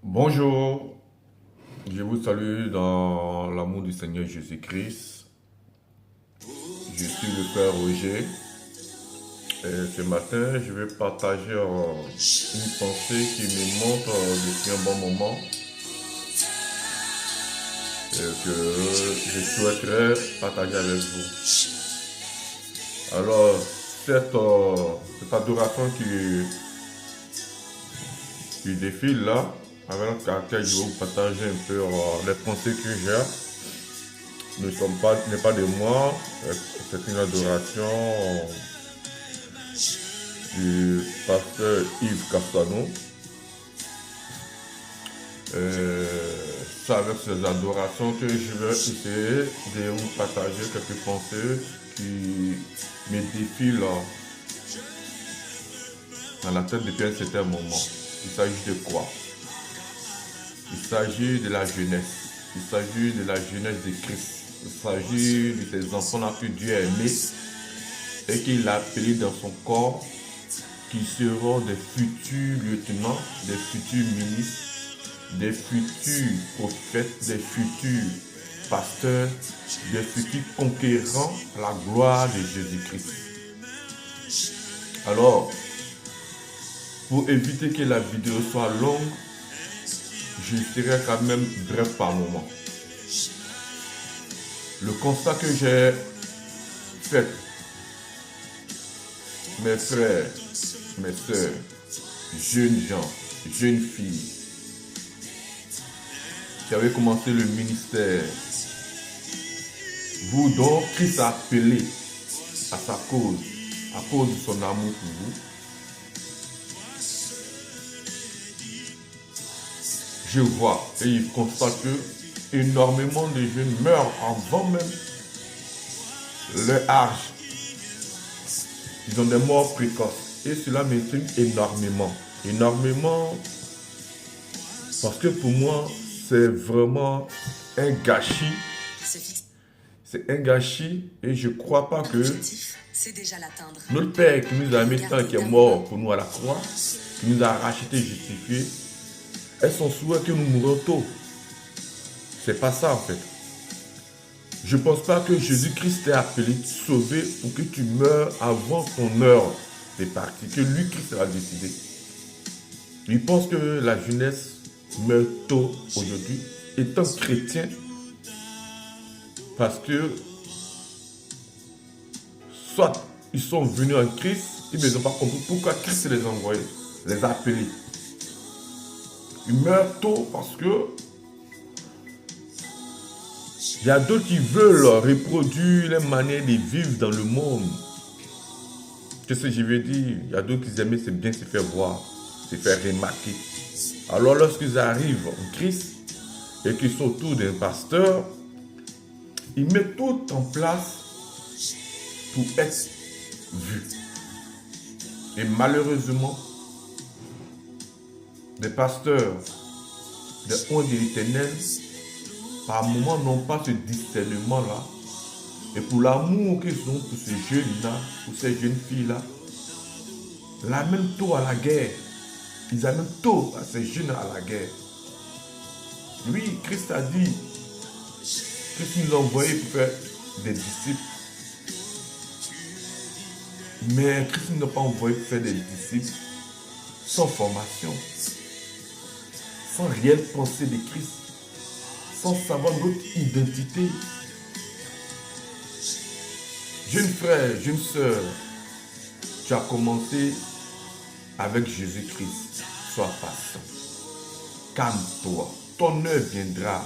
Bonjour, je vous salue dans l'amour du Seigneur Jésus-Christ. Je suis le Père Roger et ce matin je vais partager une pensée qui me montre depuis un bon moment et que je souhaiterais partager avec vous. Alors, cette adoration qui défile là, avec laquelle je vais vous partager un peu les pensées que j'ai, n'est pas de moi, c'est une adoration du pasteur Yves Castano. C'est avec ces adorations que je vais essayer de vous partager quelques pensées qui me défilent dans la tête depuis un certain moment. Il s'agit de quoi? Il s'agit de la jeunesse. Il s'agit de la jeunesse de Christ. Il s'agit de ces enfants-là que Dieu a aimés et qu'il a appelés dans son corps, qui seront des futurs lieutenants, des futurs ministres, des futurs prophètes, des futurs pasteurs, des futurs conquérants à la gloire de Jésus-Christ. Alors, pour éviter que la vidéo soit longue, je serai quand même bref par moment. Le constat que j'ai fait, mes frères, mes soeurs, jeunes gens, jeunes filles, qui avaient commencé le ministère, vous donc, Christ a appelé à sa cause, à cause de son amour pour vous. Je vois et il constate que énormément de jeunes meurent avant même leur âge. Ils ont des morts précoces. Et cela m'intrigue énormément. Énormément. Parce que pour moi, c'est vraiment un gâchis. C'est un gâchis et je ne crois pas que notre Père qui nous a mis tant, qui est mort pour nous à la croix, qui nous a rachetés, justifiés, est son souhait que nous mourons tôt. C'est pas ça en fait. Je ne pense pas que Jésus-Christ t'ait appelé, sauvé pour que tu meurs avant ton heure de partie, que lui, Christ, a décidé. Il pense que la jeunesse meurt tôt aujourd'hui, étant chrétien, parce que soit ils sont venus en Christ, ils ne ont pas compris pourquoi Christ les a envoyés, les a appelés. Ils meurent tôt parce que il y a d'autres qui veulent reproduire les manières de vivre dans le monde. Qu'est-ce que je veux dire? Il y a d'autres qui aiment c'est bien se faire voir, se faire remarquer. Alors lorsqu'ils arrivent en Christ et qu'ils sont autour d'un pasteur, ils mettent tout en place pour être vus. Et malheureusement, des pasteurs, des hontes de l'Éternel, par moments n'ont pas ce discernement-là. Et pour l'amour qu'ils ont pour ces jeunes-là, pour ces jeunes filles-là, l'amènent tôt à la guerre. Ils amènent tôt à ces jeunes à la guerre. Oui, Christ a dit qu'il nous a envoyés pour faire des disciples. Mais Christ ne nous a pas envoyé pour faire des disciples sans formation, sans réelle pensée de Christ, sans savoir notre identité. Jeune frère, jeune sœur, tu as commencé avec Jésus-Christ. Sois patient. Calme-toi. Ton heure viendra.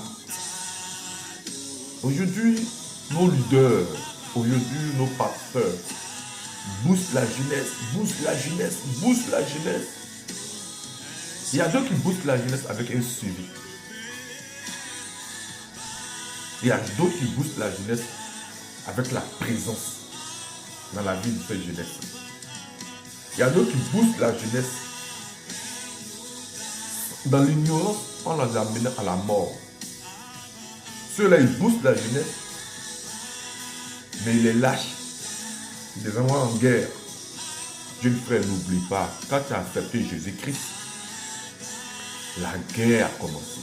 Aujourd'hui, nos leaders, aujourd'hui, nos pasteurs, boostent la jeunesse, boostent la jeunesse, boostent la jeunesse. Il y a d'autres qui boostent la jeunesse avec un suivi. Il y a d'autres qui boostent la jeunesse avec la présence dans la vie de cette jeunesse. Il y a d'autres qui boostent la jeunesse dans l'ignorance en les amenant à la mort. Ceux-là, ils boostent la jeunesse, mais ils les lâchent. Ils les envoient en guerre. Jeune frère, n'oublie pas, quand tu as accepté Jésus-Christ, la guerre a commencé.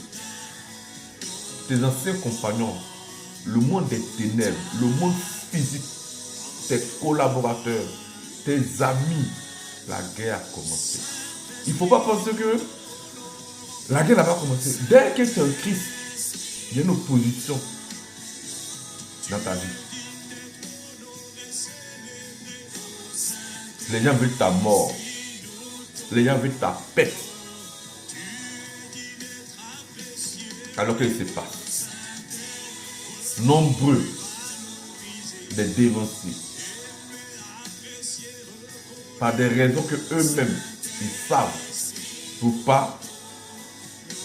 Tes anciens compagnons, le monde des ténèbres, le monde physique, tes collaborateurs, tes amis, la guerre a commencé. Il ne faut pas penser que la guerre n'a pas commencé. Dès que tu es en Christ, il y a une opposition dans ta vie. Les gens veulent ta mort. Les gens veulent ta paix. Alors qu'il se passe. Nombreux des dévanciers. Par des raisons que eux-mêmes, ils savent. Pour pas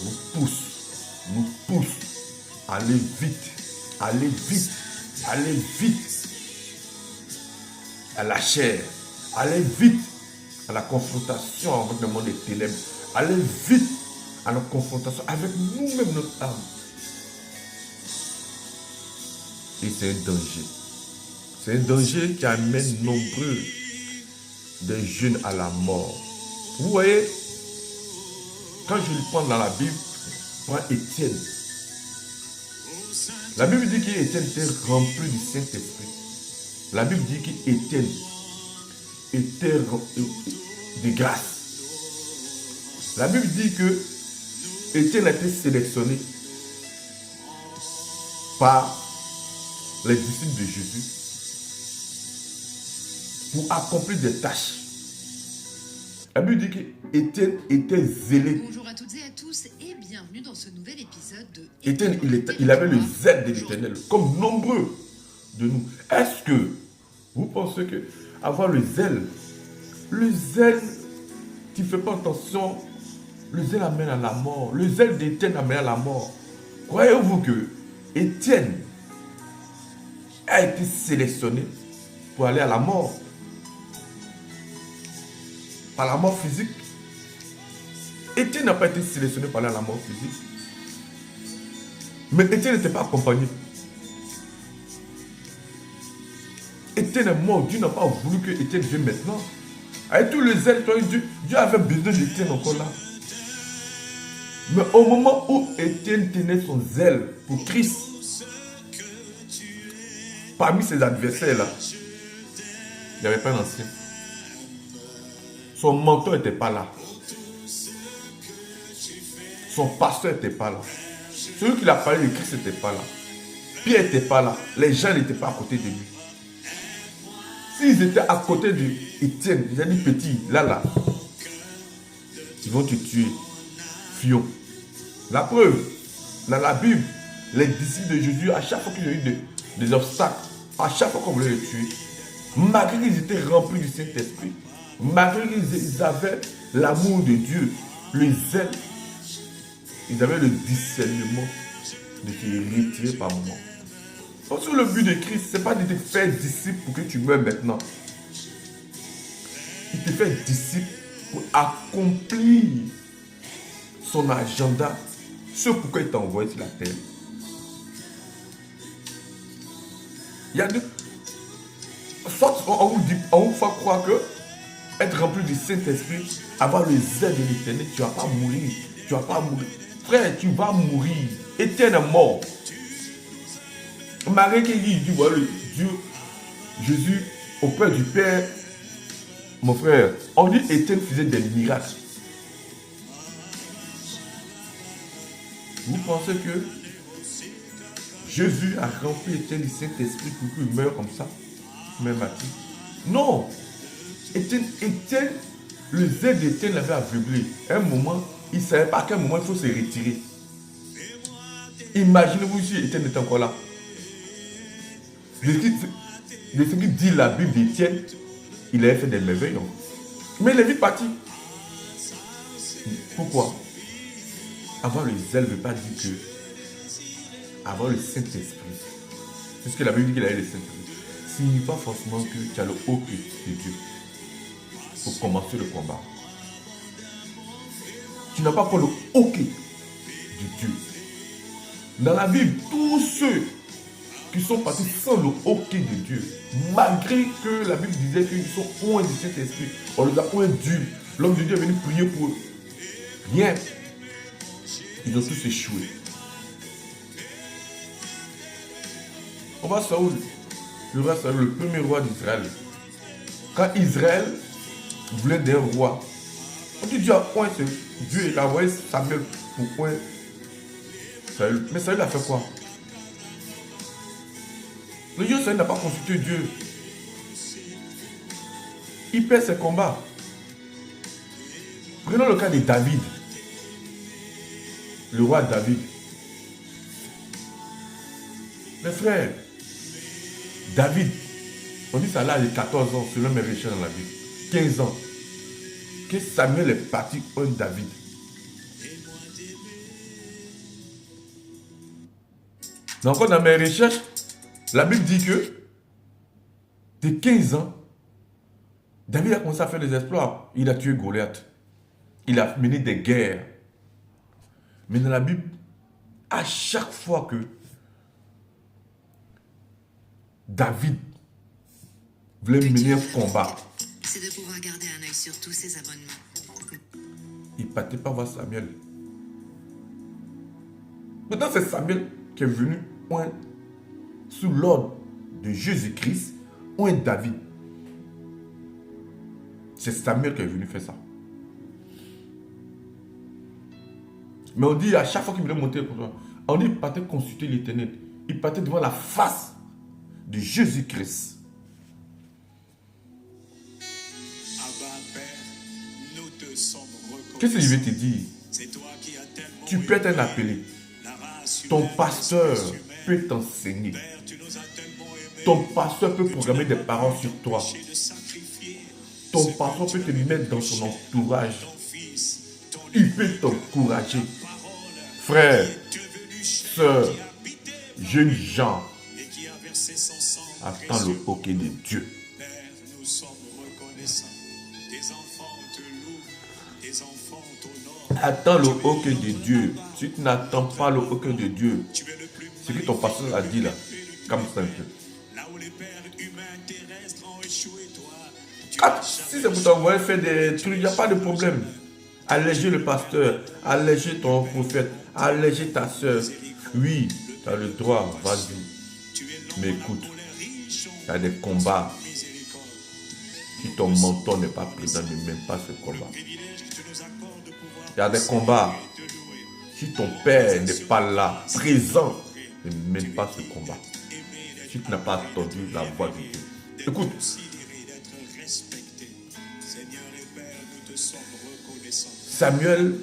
nous pousse à aller vite à la chair, aller vite à la confrontation avec le monde des ténèbres, aller vite à la confrontation avec nous-mêmes, notre âme. Et c'est un danger. C'est un danger qui amène nombreux des jeunes à la mort. Vous voyez, quand je le prends dans la Bible, moi, Étienne. La Bible dit qu'Étienne était rempli du Saint-Esprit. La Bible dit qu'Étienne était de grâce. La Bible dit que Étienne a été sélectionné par les disciples de Jésus pour accomplir des tâches. La Bible dit qu'Étienne était zélé. Bonjour à toutes et à tous et bienvenue dans ce nouvel épisode de Étienne, il avait le zèle de l'Éternel, comme nombreux de nous. Est-ce que vous pensez que avoir le zèle, tu ne fais pas attention, le zèle amène à la mort. Le zèle d'Étienne amène à la mort. Croyez-vous que Étienne a été sélectionné pour aller à la mort? Par la mort physique. Étienne n'a pas été sélectionné pour aller à la mort physique. Mais Étienne n'était pas accompagné. Étienne est mort. Dieu n'a pas voulu que Étienne vienne maintenant. Avec tout le zèle, Dieu avait besoin d'Étienne encore là. Mais au moment où Étienne tenait son zèle pour Christ, parmi ses adversaires là, il n'y avait pas un ancien. Son mentor n'était pas là. Son pasteur n'était pas là. Celui qui l'a parlé de Christ n'était pas là. Pierre n'était pas là. Les gens n'étaient pas à côté de lui. S'ils étaient à côté d'Étienne, ils ont dit petit, là, ils vont te tuer. Fion. La preuve, dans la Bible, les disciples de Jésus, à chaque fois qu'ils ont eu des obstacles, à chaque fois qu'on voulait les tuer, malgré qu'ils étaient remplis du Saint-Esprit, malgré qu'ils avaient l'amour de Dieu, le zèle, ils avaient le discernement de te retirer par moment. Parce que le but de Christ, ce n'est pas de te faire disciple pour que tu meurs maintenant. Il te fait disciple pour accomplir son agenda, ce pourquoi il t'a envoyé sur la terre. Il y a deux. Soit on vous fait croire que être rempli du Saint-Esprit, avoir le zèle de l'Éternel, tu ne vas pas mourir. Tu ne vas pas mourir. Frère, tu vas mourir. Étienne est mort. Marie qui dit, voilà, Dieu, Jésus, auprès du Père, mon frère, on dit Étienne faisait des miracles. Vous pensez que Jésus a rempli Étienne du Saint-Esprit pour qu'il meure comme ça, même à qui? Non. Étienne, le zèle d'Étienne l'avait aveuglé. À un moment, il ne savait pas à quel moment il faut se retirer. Imaginez-vous si Étienne était encore là. De ce qui dit la Bible d'Étienne, il avait fait des merveilles. Non? Mais il est vite parti. Pourquoi? Avoir le zèle ne veut pas dire que avoir le Saint-Esprit. Parce que la Bible dit qu'il a eu le Saint-Esprit. Ce n'est pas forcément que tu as le haut de Dieu pour commencer le combat. Tu n'as pas encore le OK de Dieu. Dans la Bible, tous ceux qui sont partis sans le OK de Dieu, malgré que la Bible disait qu'ils sont loin du Saint-Esprit, on les a point Dieu. L'homme de Dieu est venu prier pour rien. Ils ont tous échoué. On voit Saoul, le roi Saoul, le premier roi d'Israël. Quand Israël voulait d'un roi, on dit Dieu a point ce Dieu, il a envoyé Samuel pour point Saül. Mais Saül a fait quoi? Le Dieu Saül n'a pas consulté Dieu. Il perd ses combats. Prenons le cas de David. Le roi David. Mes frères, David, on dit ça à l'âge de 14 ans, selon mes recherches dans la Bible. 15 ans. Que Samuel est parti un David. Donc, dans mes recherches, la Bible dit que de 15 ans, David a commencé à faire des exploits. Il a tué Goliath. Il a mené des guerres. Mais dans la Bible, à chaque fois que David voulait mener un combat, c'est de pouvoir garder un œil sur tous ses abonnements. il ne partait pas voir Samuel. Maintenant, c'est Samuel qui est venu sous l'ordre de Jésus-Christ, David. C'est Samuel qui est venu faire ça. Mais on dit à chaque fois qu'il voulait monter, on dit qu'il partait consulter l'Éternel. Il partait devant la face de Jésus-Christ. Qu'est-ce que je vais te dire? Tu peux être un appelé. Ton pasteur peut t'enseigner. Ton pasteur peut programmer des paroles sur toi. Ton pasteur peut te mettre dans son entourage. Il peut t'encourager. Frères, sœurs, jeunes gens, attends le hockey de Dieu. Attends le hockey de Dieu. Si tu n'attends pas le hockey de Dieu, ce que ton pasteur a dit là, comme ça un peu. Si c'est pour t'envoyer faire des trucs, il n'y a pas de problème. Alléger le pasteur, alléger ton prophète, alléger ta soeur. Oui, tu as le droit, vas-y. Mais écoute, il y a des combats. Si ton mentor n'est pas présent, ne mène pas ce combat. Il y a des combats. Si ton père n'est pas là, présent, ne mène pas ce combat. Si tu n'as pas entendu la voix de Dieu. Écoute. Samuel,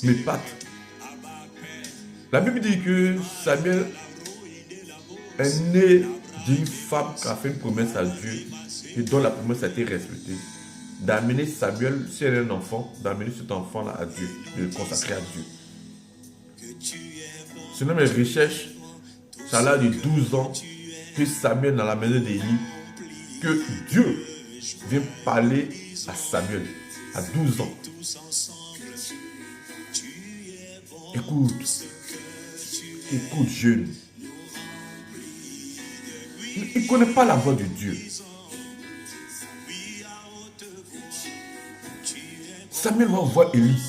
mes pattes. La Bible dit que Samuel est né d'une femme qui a fait une promesse à Dieu et dont la promesse a été respectée. D'amener Samuel, si elle est un enfant, d'amener cet enfant-là à Dieu, de le consacrer à Dieu. Selon mes recherches, ça a l'air de 12 ans que Samuel dans la maison d'Élie, que Dieu vient parler à Samuel à 12 ans. Écoute jeune. Il ne connaît pas la voix de Dieu. Samuel va voir Élie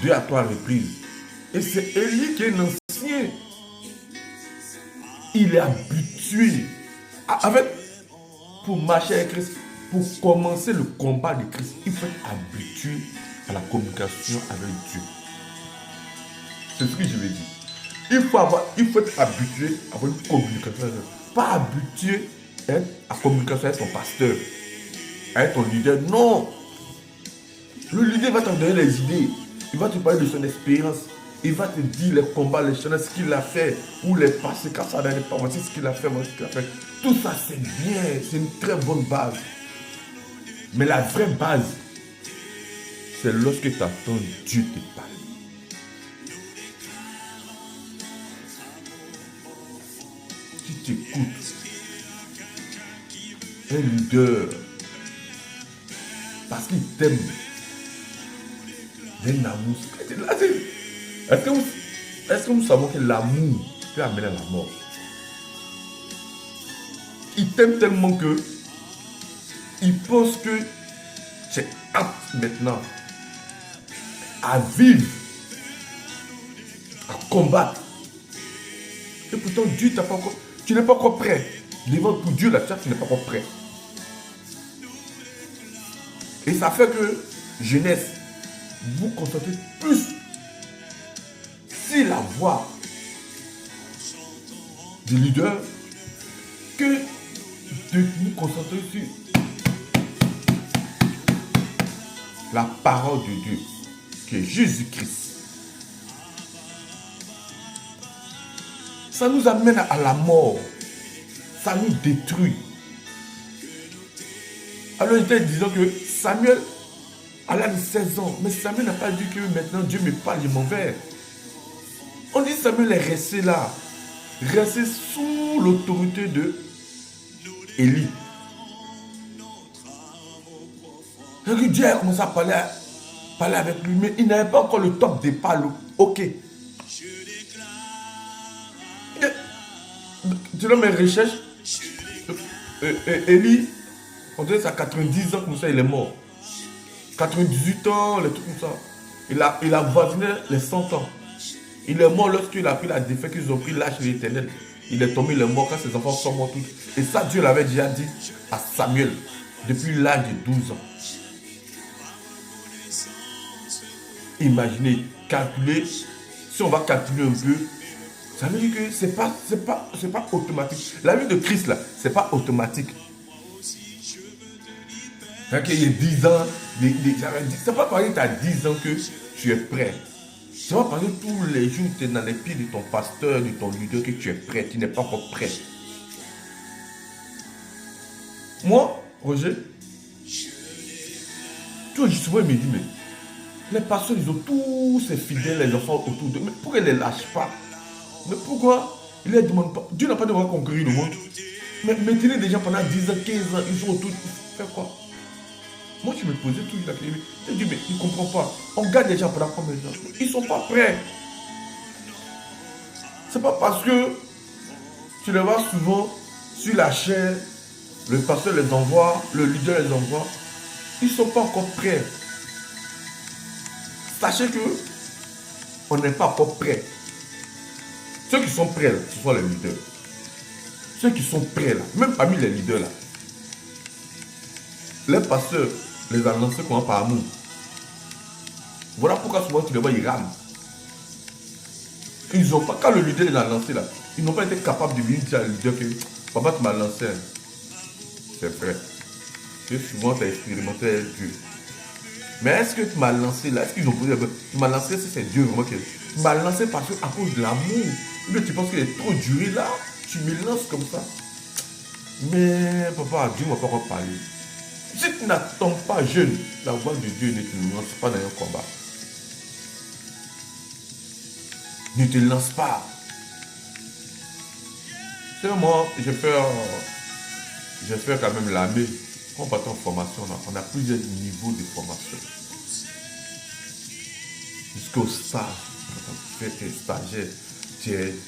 2 à 3 reprises. Et c'est Élie qui est un ancien. Il est habitué pour marcher avec Christ, pour commencer le combat de Christ, il faut être habitué à la communication avec Dieu. C'est ce que je veux dire. Il faut être habitué à avoir une communication avec Dieu. Pas habitué à être à communication avec son pasteur, avec ton leader. Non. Le leader va te donner les idées. Il va te parler de son expérience. Il va te dire les combats, les challenges, ce qu'il a fait, ou les passés, quand ça n'allait pas, voici ce qu'il a fait, voici ce qu'il a fait. Tout ça, c'est bien, c'est une très bonne base. Mais la vraie base, c'est lorsque tu attends Dieu te parler. Si tu écoutes un leader, parce qu'il t'aime, d'un amour, est-ce que nous savons que l'amour peut amener à la mort? Il t'aime tellement que il pense que Tu es apte maintenant à vivre, à combattre. Et pourtant, Dieu t'a pas encore. Tu n'es pas encore prêt. Devant pour Dieu, là, tu n'es pas encore prêt. Et ça fait que, jeunesse, vous concentrez plus sur la voix du leader que de vous concentrer sur la parole de Dieu, qui est Jésus-Christ. Ça nous amène à la mort. Ça nous détruit. Alors j'étais disant que Samuel a l'âge de 16 ans. Mais Samuel n'a pas dit que maintenant Dieu me parle, je m'en vais. On dit que Samuel est resté là. Resté sous l'autorité de Élie. Dieu a commencé à parler avec lui, mais il n'avait pas encore le top des palos. Ok. Tu vois mes recherches, Élie, on dirait ça, 90 ans comme ça, il est mort. 98 ans, les trucs comme ça. Il a voisiné les 100 ans. Il est mort lorsqu'il a pris la défaite, qu'ils ont pris l'âge de l'Éternel. Il est tombé, il est mort quand ses enfants sont morts tous. Et ça, Dieu l'avait déjà dit à Samuel depuis l'âge de 12 ans. Imaginez, calculer, si on va calculer un peu, ça veut dire que c'est pas automatique. La vie de Christ, là, c'est pas automatique. Quand il y a 10 ans, c'est pas parce que tu as 10 ans que tu es prêt. C'est pas parce que tous les jours tu es dans les pieds de ton pasteur, de ton leader que tu es prêt. Tu n'es pas encore prêt. Moi, Roger, tout souvent il me dit, mais les pasteurs, ils ont tous ces fidèles, les enfants autour d'eux. Mais pourquoi ils ne les lâchent pas? Mais pourquoi ils ne les demandent pas? Dieu n'a pas demandé de conquérir le monde. Mais maintenez des gens pendant 10 ans, 15 ans, ils sont autour. Faire quoi? Moi, je me posais toujours la question. Je dis, mais ils ne comprennent pas. On garde les gens pendant combien de temps? Ils ne sont pas prêts. C'est pas parce que tu les vois souvent sur la chaîne, le pasteur les envoie, le leader les envoie. Ils ne sont pas encore prêts. Sachez que on n'est pas encore prêts. Ceux qui sont prêts, là, ce sont les leaders. Ceux qui sont prêts, là, même parmi les leaders, là, les pasteurs les ont lancés comment par amour. Voilà pourquoi souvent tu les vois, ils rament. Ils ont pas, quand le leader les a lancés, là, ils n'ont pas été capables de venir dire à le leader que papa, tu m'as lancé. C'est vrai. Que souvent tu as expérimenté avec Dieu. Mais est-ce que tu m'as lancé là? Est-ce qu'ils ont posé la question? Tu m'as lancé, c'est Dieu vraiment qui. Tu m'as lancé parce que à cause de l'amour. Ou bien tu penses qu'il est trop duré là? Tu me lances comme ça. Mais papa, Dieu ne m'a pas encore parlé. Si tu n'attends pas jeune, la voix de Dieu ne te lance pas dans un combat. Ne te lance pas. C'est moi, j'ai fait quand même l'armée. Quand on part en formation, on a plusieurs niveaux de formation. Jusqu'au stage. Quand tu fais tes stagiaires,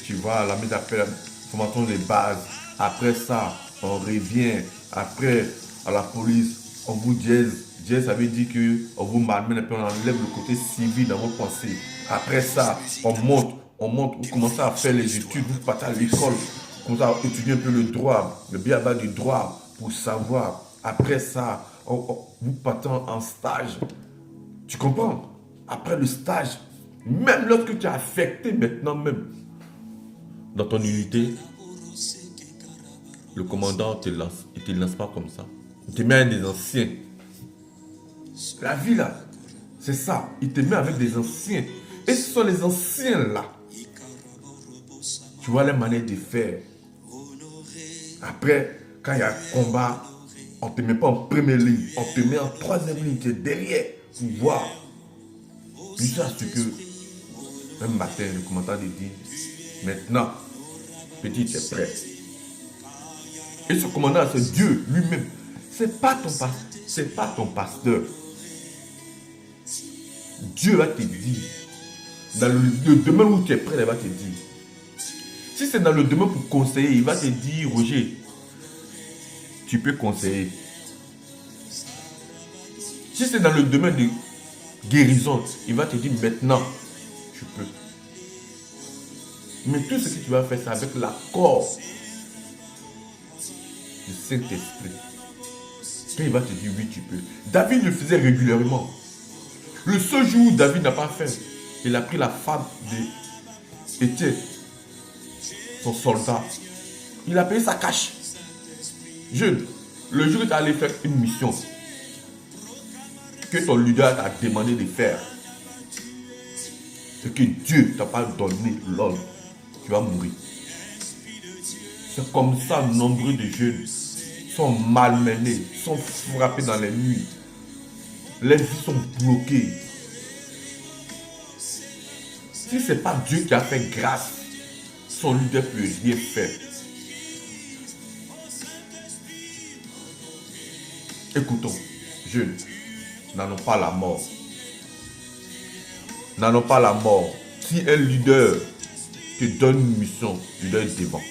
tu vas à la mise à faire la formation de base. Après ça, on revient. Après, à la police, on vous dit. Ça veut dire qu'on vous malmène et puis on enlève le côté civil dans vos pensées. Après ça, on monte, vous commencez à faire les études, vous partez à l'école, vous commencez à étudier un peu le droit, le bien-bas du droit pour savoir. Après ça, vous partez en stage. Tu comprends? Après le stage, même lorsque tu es affecté maintenant même dans ton unité, le commandant te lance. Il ne te lance pas comme ça. Il te met avec des anciens. La vie là, c'est ça. Il te met avec des anciens. Et ce sont les anciens là. Tu vois les manières de faire. Après, quand il y a un combat, on ne te met pas en première ligne. On te met en troisième ligne. Tu es derrière pour voir. Jusqu'à ce que, un matin, le commandant te dit, maintenant, petit, tu es prêt. Et ce commandant, c'est Dieu lui-même. C'est pas ton pasteur. Dieu va te dire, dans le domaine où tu es prêt, il va te dire. Si c'est dans le domaine pour conseiller, il va te dire, Roger, tu peux conseiller. Si c'est dans le domaine de guérison, il va te dire maintenant, tu peux. Mais tout ce que tu vas faire, c'est avec l'accord du Saint-Esprit. Quand il va te dire oui, tu peux. David le faisait régulièrement. Le seul jour où David n'a pas fait, il a pris la femme d'Étienne, son soldat. Il a payé sa cache. Jeune, le jour où tu es allé faire une mission, que ton leader t'a demandé de faire, c'est que Dieu ne t'a pas donné l'ordre, tu vas mourir. C'est comme ça, nombreux de jeunes sont malmenés, sont frappés dans les nuits. Les vies sont bloquées. Si ce n'est pas Dieu qui a fait grâce, son leader ne peut rien faire. Écoutons, jeunes, n'allons pas la mort. N'allons pas la mort. Si un leader te donne une mission, tu dois être devant.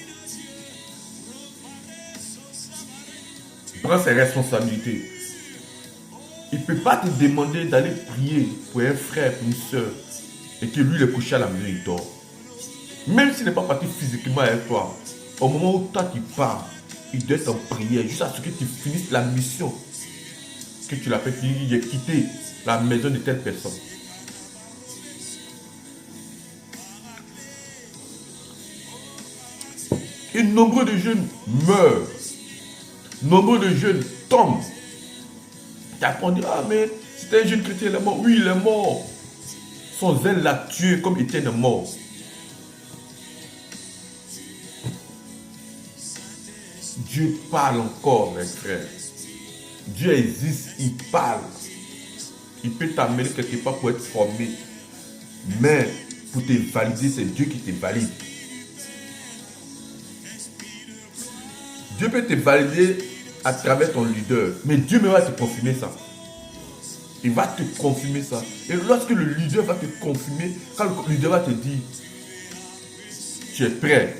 Prends ses responsabilités. Il ne peut pas te demander d'aller prier pour un frère, pour une soeur, et que lui, il est couché à la maison, il dort. Même s'il n'est pas parti physiquement avec toi, au moment où toi tu pars, il doit être en prière, jusqu'à ce que tu finisses la mission que tu l'as fait. Il a quitté la maison de telle personne. Et nombreux de jeunes meurent. Nombreux de jeunes tombent. Tu as dit, ah mais c'était un jeune chrétien, il est mort. Oui, il est mort. Son zèle l'a tué comme Étienne est mort. Dieu parle encore, mes frères. Dieu existe, il parle. Il peut t'amener quelque part pour être formé. Mais pour te valider, c'est Dieu qui te valide. Dieu peut te valider à travers ton leader. Mais Dieu même va te confirmer ça. Il va te confirmer ça. Et lorsque le leader va te confirmer, quand le leader va te dire, tu es prêt,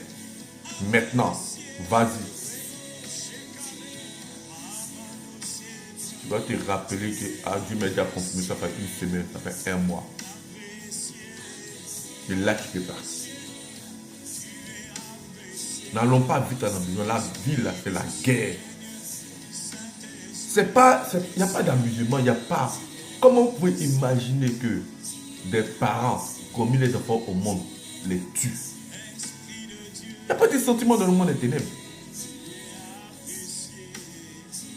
maintenant, vas-y. Tu vas te rappeler que Dieu m'a déjà confirmé, ça fait une semaine, ça fait un mois. Et là, tu peux partir. N'allons pas vite à l'ambition. La vie, là, c'est la guerre. Il n'y a pas d'amusement, il n'y a pas. Comment vous pouvez imaginer que des parents qui ont mis les enfants au monde les tuent? Il n'y a pas de sentiment dans le monde des ténèbres.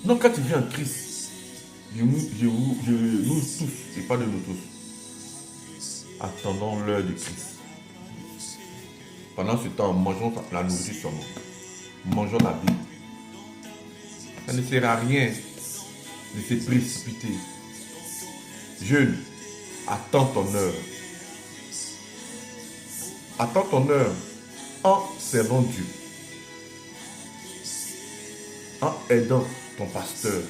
Donc quand tu viens en Christ, nous tous, et pas de nous tous, attendons l'heure de Christ. Pendant ce temps, mangeons la nourriture sur nous. Mangeons la Bible. Ça ne sert à rien de se précipiter. Jeune, attends ton heure. Attends ton heure en servant Dieu. En aidant ton pasteur.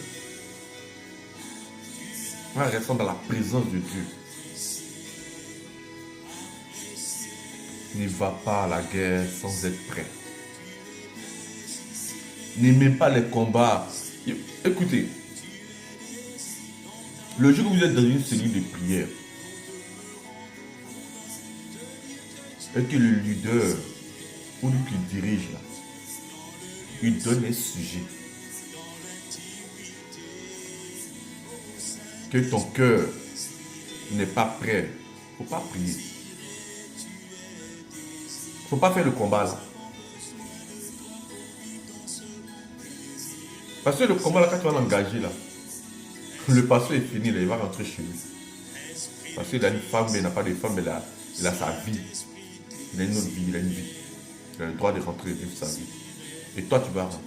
En restant dans la présence de Dieu. Ne va pas à la guerre sans être prêt. N'aimez pas les combats. Écoutez, le jour où vous êtes dans une cellule de prière et que le leader ou lui qui dirige là, il donne un sujet, que ton cœur n'est pas prêt, il ne faut pas prier. Il ne faut pas faire le combat là. Parce que le combat là, quand tu vas l'engager là, le pasteur est fini là, il va rentrer chez lui. Parce qu'il a une femme, mais il n'a pas de femme, mais il a sa vie. Il a une autre vie, il a une vie. Il a le droit de rentrer et vivre sa vie. Et toi, tu vas rentrer.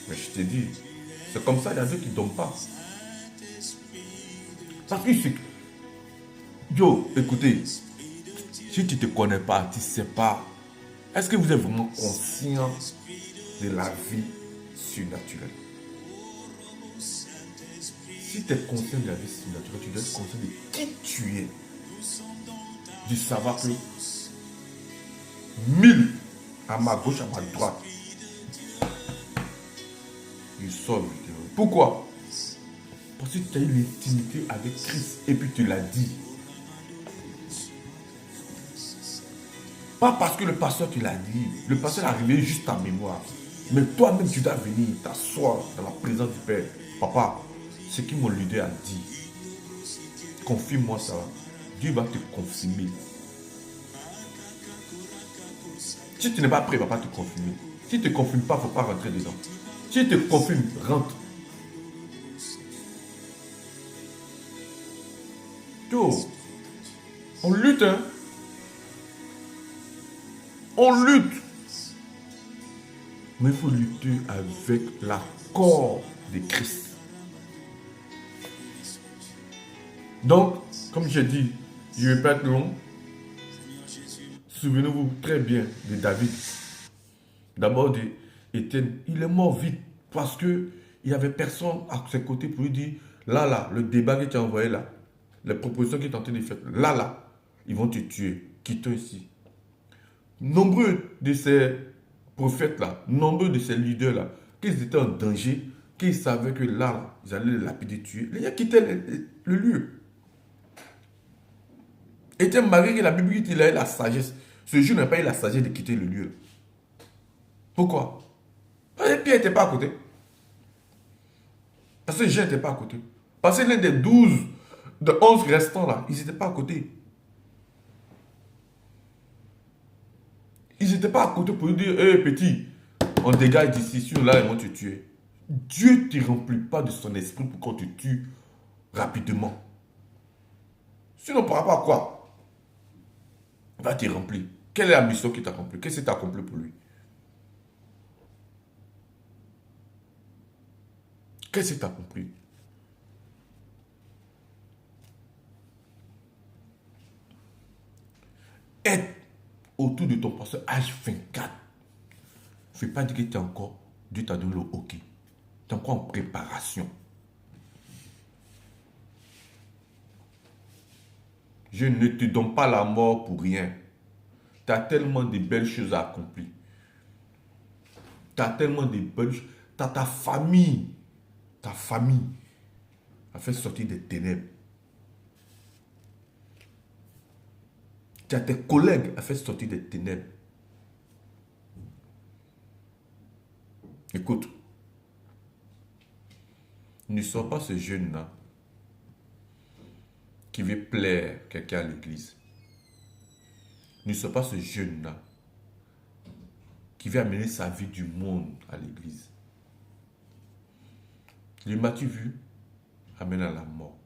Mais je te dis, c'est comme ça, il y a d'autres qui ne donnent pas. Parce que yo, écoutez, si tu ne te connais pas, tu ne sais pas, est-ce que vous êtes vraiment conscient de la vie surnaturelle? Si tu es conscient de la vie surnaturelle, tu dois être conscient de qui tu es. Du savoir que 1000 à ma gauche, à ma droite, ils sauvent. Pourquoi? Parce que tu as eu l'intimité avec Christ et puis tu l'as dit. Pas parce que le pasteur te l'a dit. Le pasteur est arrivé juste en mémoire. Mais toi-même, tu dois venir t'asseoir dans la présence du Père. Papa, ce que mon leader a dit, confirme-moi ça. Dieu va te confirmer. Si tu n'es pas prêt, il ne va pas te confirmer. Si tu ne te confirmes pas, il ne faut pas rentrer dedans. Si tu te confirmes, rentre. Yo, on lutte, hein. On lutte. Mais il faut lutter avec l'accord de Christ. Donc, comme j'ai dit, je ne vais pas être long. Souvenez-vous très bien de David. D'abord d'Étienne. Il est mort vite parce qu'il n'y avait personne à ses côtés pour lui dire, là, le débat que tu as envoyé là, les propositions que tu es en train de faire, là, ils vont te tuer. Quittons ici. Nombreux de ces prophètes-là, nombreux de ces leaders-là, qu'ils étaient en danger, qu'ils savaient que là, ils allaient les lapider, tuer. Les gens quittaient le lieu. Était malgré que la Bible dit qu'il a eu la sagesse. Ce jour n'a pas eu la sagesse de quitter le lieu. Pourquoi? Parce que Pierre n'était pas à côté. Parce que Jean n'était pas à côté. Parce que l'un des 12, de 11 restants là, ils n'étaient pas à côté. Ils n'étaient pas à côté pour lui dire, hé petit, on dégage d'ici, sur là, ils vont te tuer. Dieu ne te remplit pas de son esprit pour qu'on te tue rapidement. Sinon, par rapport à quoi? Il va te remplir. Quelle est la mission qu'il t'a accomplie? Qu'est-ce que tu as accompli pour lui? Qu'est-ce que tu as accompli? Être autour de ton pasteur H24. Ne fais pas dire que tu es encore, Dieu t'a donné le OK. Tu es encore en préparation. Je ne te donne pas la mort pour rien. Tu as tellement de belles choses à accomplir. Tu as tellement de belles choses. Tu as ta famille. Ta famille a fait sortir des ténèbres. Tu as tes collègues a fait sortir des ténèbres. Écoute, ne sois pas ce jeune-là qui veut plaire quelqu'un à l'église. Ne sois pas ce jeune-là qui veut amener sa vie du monde à l'église. Le m'as-tu vu amène à la mort.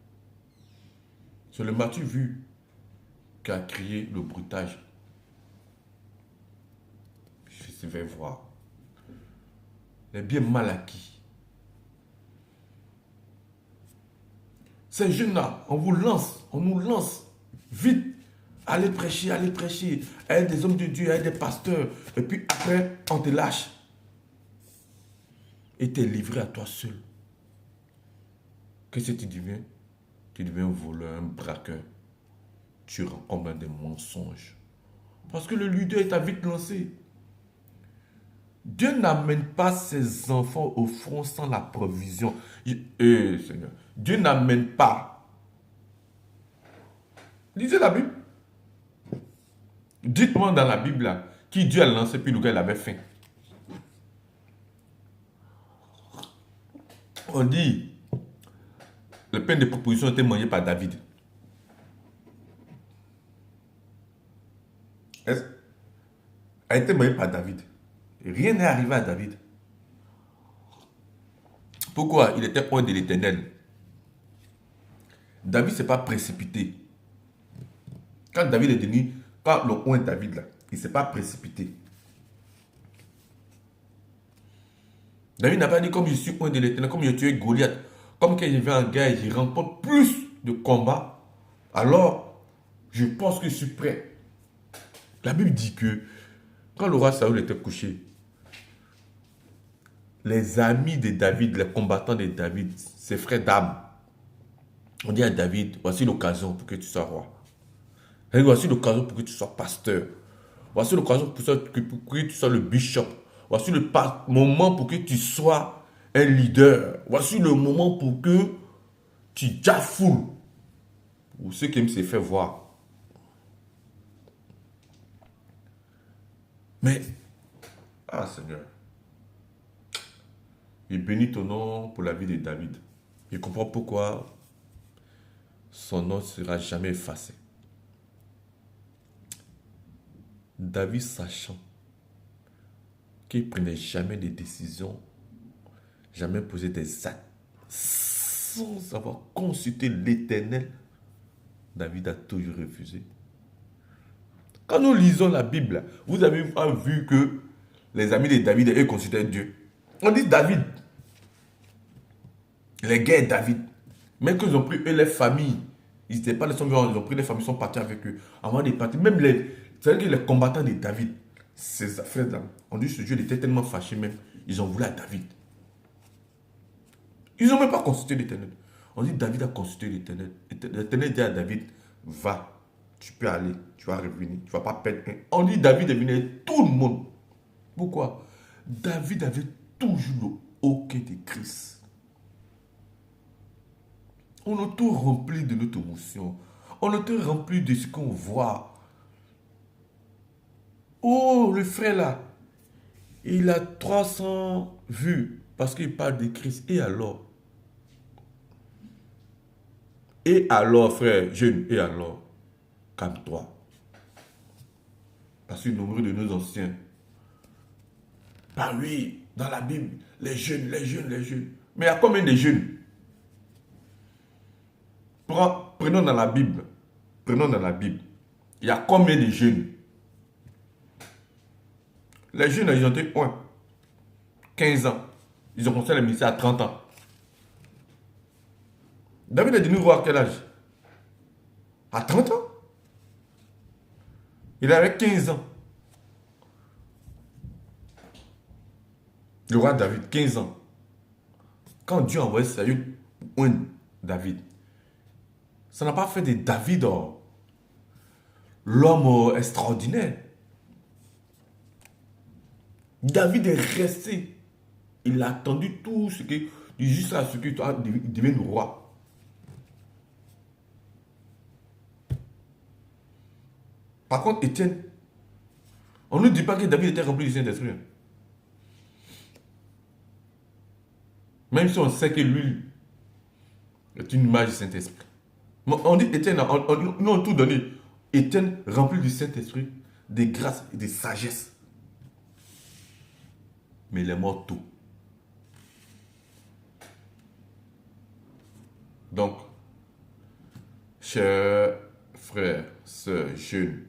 C'est le m'as-tu vu qui a créé le bruitage. Je vais voir. Les biens mal acquis. Ces jeunes-là, on nous lance vite. Allez prêcher, avec des hommes de Dieu, avec des pasteurs. Et puis après, on te lâche. Et tu es livré à toi seul. Qu'est-ce que tu deviens? Tu deviens un voleur, un braqueur. Tu rencontres des mensonges. Parce que le leader t'a vite lancé. Dieu n'amène pas ses enfants au front sans la provision. Seigneur, Dieu n'amène pas. Lisez la Bible. Dites-moi dans la Bible là, qui Dieu a lancé puis le gars il avait faim. On dit, le pain de proposition était mangé par David. A été mangé par David. Rien n'est arrivé à David. Pourquoi? Il était loin de l'Éternel. David ne s'est pas précipité. Quand David est venu, quand le oint David là, il ne s'est pas précipité. David n'a pas dit comme je suis oint de l'Éternel, comme j'ai tué Goliath, comme quand je vais en guerre et je remporte plus de combats, alors je pense que je suis prêt. La Bible dit que quand le roi Saül était couché, les amis de David, les combattants de David, ses frères d'âme, on dit à David, voici l'occasion pour que tu sois roi. Et voici l'occasion pour que tu sois pasteur. Voici l'occasion pour que tu sois le bishop. Voici le moment pour que tu sois un leader. Voici le moment pour que Tidja full. Ou ceux qui aiment se faire voir. Mais, ah Seigneur, il bénit ton nom pour la vie de David. Il comprend pourquoi son nom ne sera jamais effacé. David sachant qu'il ne prenait jamais de décisions, jamais posé des actes, sans avoir consulté l'Éternel, David a toujours refusé. Quand nous lisons la Bible, vous avez vu que les amis de David, eux, consultaient Dieu. On dit David, les guerres David, même qu'ils ont pris eux, les familles, ils n'étaient pas les soldats, ils ont pris les familles, ils sont partis avec eux. Avant de partir, même c'est-à-dire que les combattants de David, ses frères, on dit que ce Dieu était tellement fâché même, ils ont voulu à David. Ils n'ont même pas consulté l'Éternel. On dit David a consulté l'Éternel. L'Éternel dit à David, va, tu peux aller, tu vas revenir, tu ne vas pas perdre. On dit David est venu avec tout le monde. Pourquoi? David avait toujours le hoquet de Christ. On est tout rempli de notre émotion. On est tout rempli de ce qu'on voit. Oh, le frère là, il a 300 vues parce qu'il parle de Christ. Et alors? Et alors, frère, jeune, et alors? Calme-toi. Parce que nombreux de nos anciens, bah oui, dans la Bible, les jeunes. Mais il y a combien de jeunes? Prenons dans la Bible. Il y a combien de jeunes? Les jeunes, ils ont été 15 ans. Ils ont commencé à ministère à 30 ans. David est devenu roi à quel âge? À 30 ans. Il avait 15 ans. Le roi David, 15 ans. Quand Dieu a envoyé Saül, David, ça n'a pas fait de David l'homme extraordinaire. David est resté. Il a attendu tout ce qui, jusqu'à ce qu'il devienne roi. Par contre, Étienne, on ne dit pas que David était rempli du Saint-Esprit. Même si on sait que l'huile est une image du Saint-Esprit. On dit Étienne, nous on tout donné. Étienne rempli du Saint-Esprit, de grâce et de sagesse. Mais il est mort tôt. Donc, chers frères, sœurs, jeunes,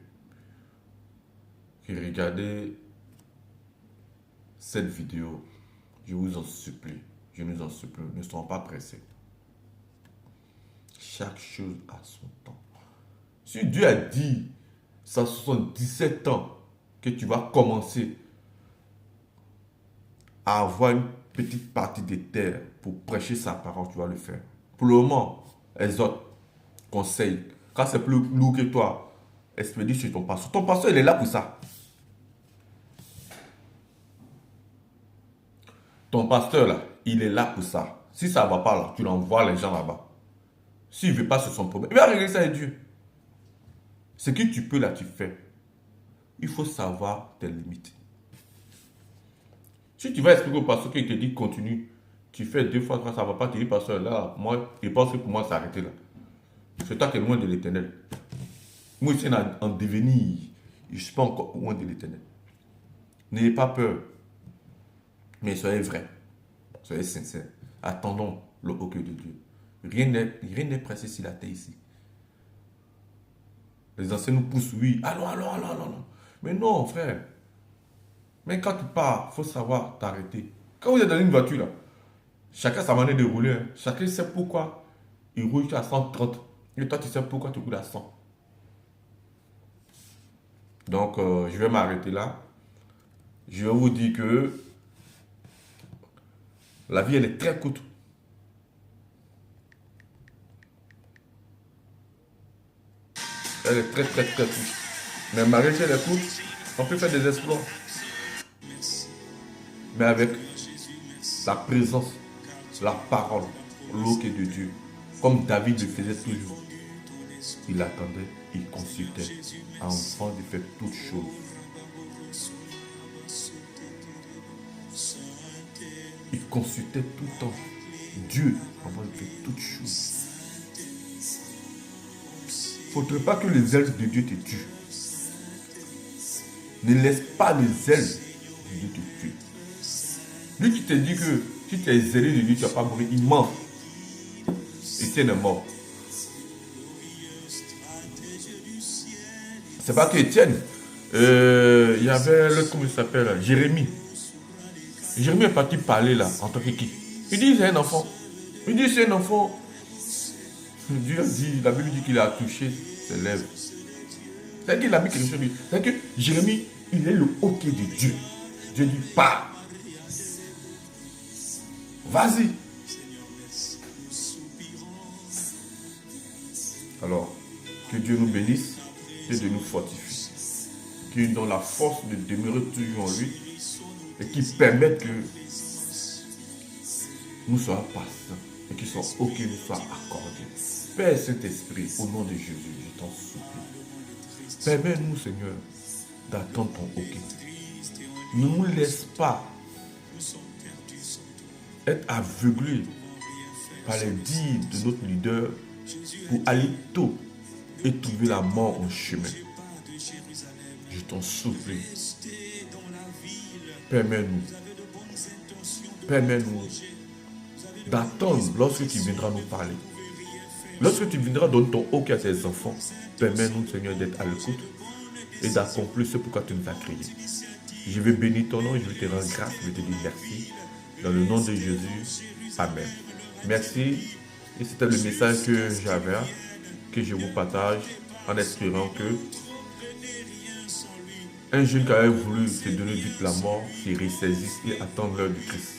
qui regardez cette vidéo, je nous en supplie, ne soyons pas pressés. Chaque chose a son temps. Si Dieu a dit, ça 77 ans, que tu vas commencer à avoir une petite partie de terre pour prêcher sa parole, tu vas le faire. Pour le moment, exhorte, conseille. Quand c'est plus lourd que toi, expédie sur ton pasteur. Ton pasteur, il est là pour ça. Ton pasteur, là, il est là pour ça. Si ça ne va pas, là, tu l'envoies les gens là-bas. S'il ne veut pas, c'est son problème. Il va régler ça avec Dieu. Ce que tu peux, là, tu fais. Il faut savoir tes limites. Si tu vas expliquer au pasteur qu'il te dit continue, tu fais 2 fois, 3, ça ne va pas, tu dis pasteur, là, moi, je pense que pour moi, c'est arrêté là. C'est toi qui es loin de l'Éternel. Moi, je suis en devenir. Je ne suis pas encore loin de l'Éternel. N'ayez pas peur. Mais soyez vrai. Soyez sincère. Attendons le hoquet de Dieu. Rien n'est pressé sur la terre ici. Les anciens nous poussent, oui. Allons. Mais non, frère. Mais quand tu pars, il faut savoir t'arrêter. Quand vous êtes dans une voiture, là, chacun sa manière de rouler. Hein. Chacun sait pourquoi il roule à 130. Et toi, tu sais pourquoi tu roules à 100. Donc, je vais m'arrêter là. Je vais vous dire que la vie, elle est très courte. Elle est très courte. Mais malgré qu'elle est courte, on peut faire des exploits. Mais avec la présence, la parole, l'eau qui est de Dieu. comme David le faisait toujours. Il attendait, il consultait avant de faire toutes choses. Il consultait tout le temps Dieu avant de faire toutes choses. Il ne faudrait pas que les ailes de Dieu te tuent. Ne laisse pas les ailes de Dieu te tuer. Lui qui te dit que si tu es zélé de Dieu, tu ne vas pas mourir, il ment. Étienne est mort. C'est pas que Étienne. Il y avait l'autre, comment il s'appelle, Jérémie. Jérémie est parti parler là, en tant que qui? Il dit c'est un enfant. Il dit c'est un enfant. Dieu dit, la Bible dit qu'il a touché ses lèvres. C'est qu'il a mis quelque chose. C'est que Jérémie, il est le hockey de Dieu. Dieu dit, pars. Vas-y. Alors, que Dieu nous bénisse et de nous fortifier. Qu'il nous donne la force de demeurer toujours en lui et qui permette que nous soyons patients et que son hockey nous soit accordé. Père Saint-Esprit, au nom de Jésus, je t'en supplie. Permets-nous, Seigneur, d'attendre ton hockey. Ne nous laisse pas être aveuglés par les dires de notre leader pour aller tôt et trouver la mort en chemin. Je t'en supplie. Permets-nous d'attendre lorsque tu viendras nous parler. Lorsque tu viendras donner ton hockey à tes enfants, permets-nous, Seigneur, d'être à l'écoute et d'accomplir ce pourquoi tu nous as créés. Je vais bénir ton nom et je vais te rendre grâce, je vais te dire merci. Dans le nom de Jésus, Amen. Merci. Et c'était le message que j'avais, que je vous partage, en espérant que un jeune qui avait voulu se donner vite la mort, se ressaisisse et attendre l'heure du Christ.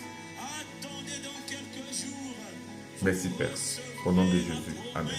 Merci Père. Au nom de Jésus. Amen.